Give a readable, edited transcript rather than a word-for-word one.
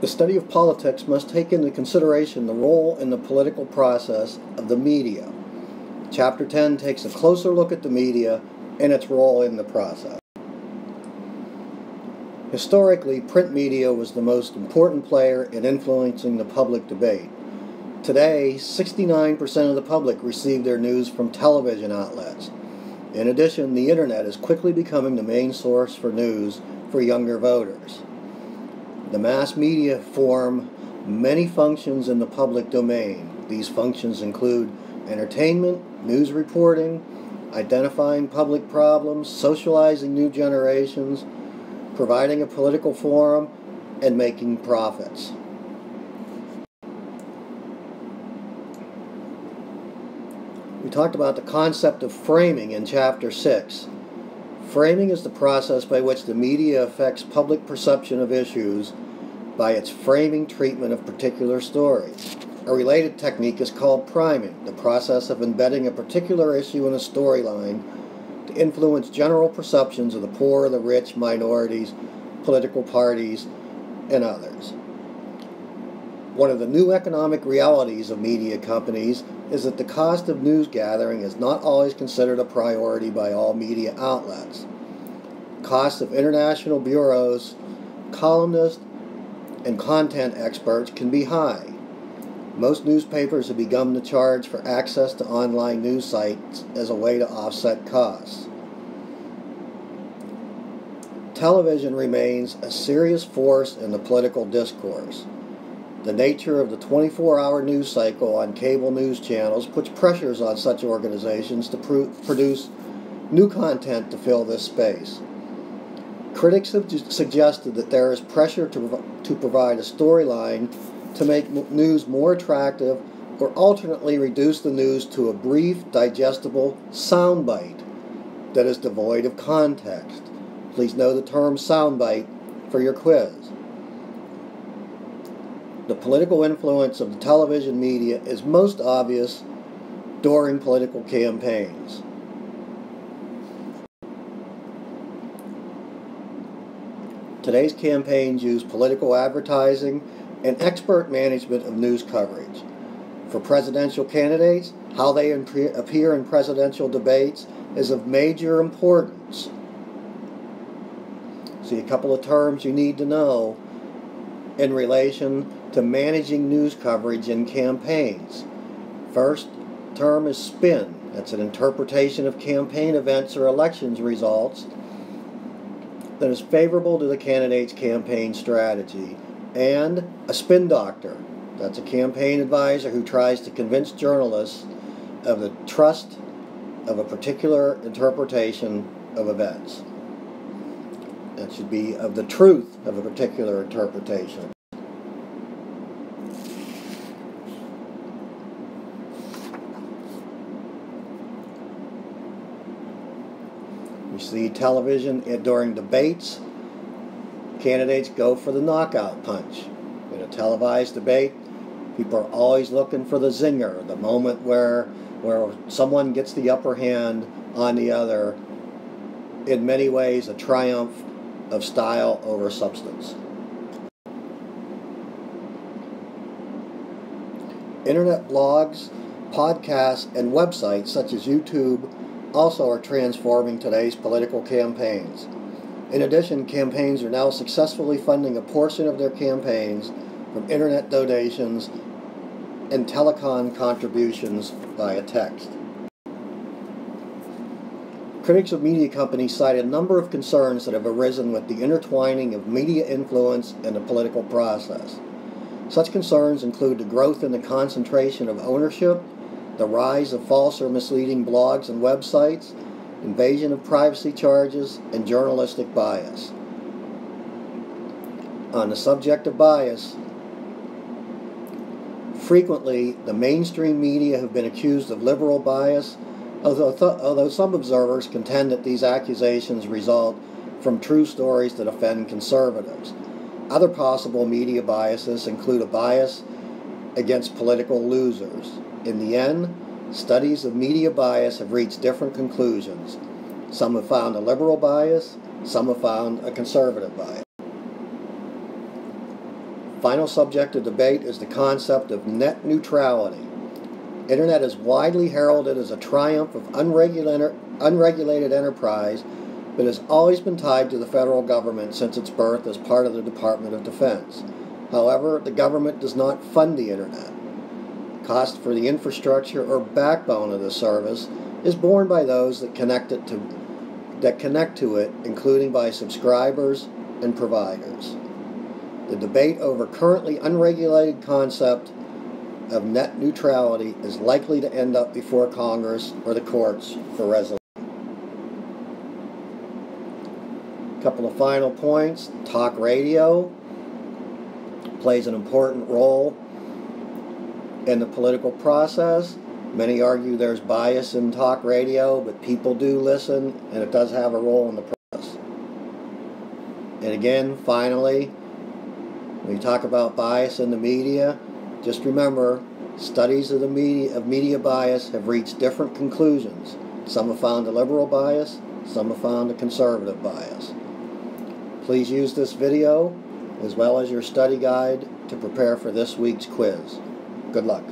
The study of politics must take into consideration the role in the political process of the media. Chapter 10 takes a closer look at the media and its role in the process. Historically, print media was the most important player in influencing the public debate. Today, 69% of the public receive their news from television outlets. In addition, the internet is quickly becoming the main source for news for younger voters. The mass media form many functions in the public domain. These functions include entertainment, news reporting, identifying public problems, socializing new generations, providing a political forum, and making profits. We talked about the concept of framing in Chapter 6. Framing is the process by which the media affects public perception of issues by its framing treatment of particular stories. A related technique is called priming, the process of embedding a particular issue in a storyline to influence general perceptions of the poor, the rich, minorities, political parties, and others. One of the new economic realities of media companies is that the cost of news gathering is not always considered a priority by all media outlets. Costs of international bureaus, columnists, and content experts can be high. Most newspapers have begun to charge for access to online news sites as a way to offset costs. Television remains a serious force in the political discourse. The nature of the 24-hour news cycle on cable news channels puts pressures on such organizations to produce new content to fill this space. Critics have suggested that there is pressure to provide a storyline to make news more attractive, or alternately reduce the news to a brief, digestible soundbite that is devoid of context. Please know the term soundbite for your quiz. The political influence of the television media is most obvious during political campaigns. Today's campaigns use political advertising and expert management of news coverage. For presidential candidates, how they appear in presidential debates is of major importance. See a couple of terms you need to know in relation to managing news coverage in campaigns. First term is spin. That's an interpretation of campaign events or elections results that is favorable to the candidate's campaign strategy. And a spin doctor. That's a campaign advisor who tries to convince journalists of the trust of a particular interpretation of events. That should be of the truth of a particular interpretation. We see television during debates. Candidates go for the knockout punch. In a televised debate, people are always looking for the zinger, the moment where someone gets the upper hand on the other. In many ways, a triumph of style over substance. Internet blogs, podcasts, and websites such as YouTube also are transforming today's political campaigns. In addition, campaigns are now successfully funding a portion of their campaigns from internet donations and telecom contributions via text. Critics of media companies cite a number of concerns that have arisen with the intertwining of media influence and the political process. Such concerns include the growth in the concentration of ownership, the rise of false or misleading blogs and websites, invasion of privacy charges, and journalistic bias. On the subject of bias, frequently the mainstream media have been accused of liberal bias, although some observers contend that these accusations result from true stories that offend conservatives. Other possible media biases include a bias against political losers. In the end, studies of media bias have reached different conclusions. Some have found a liberal bias, some have found a conservative bias. Final subject of debate is the concept of net neutrality. Internet is widely heralded as a triumph of unregulated enterprise, but has always been tied to the federal government since its birth as part of the Department of Defense. However, the government does not fund the Internet. Cost for the infrastructure or backbone of the service is borne by those that connect to it, including by subscribers and providers. The debate over currently unregulated concept of net neutrality is likely to end up before Congress or the courts for resolution. A couple of final points. Talk radio plays an important role in the political process. Many argue there's bias in talk radio, but people do listen, and it does have a role in the process. And again, finally, when you talk about bias in the media, just remember, studies of media bias have reached different conclusions. Some have found a liberal bias, some have found a conservative bias. Please use this video, as well as your study guide, to prepare for this week's quiz. Good luck.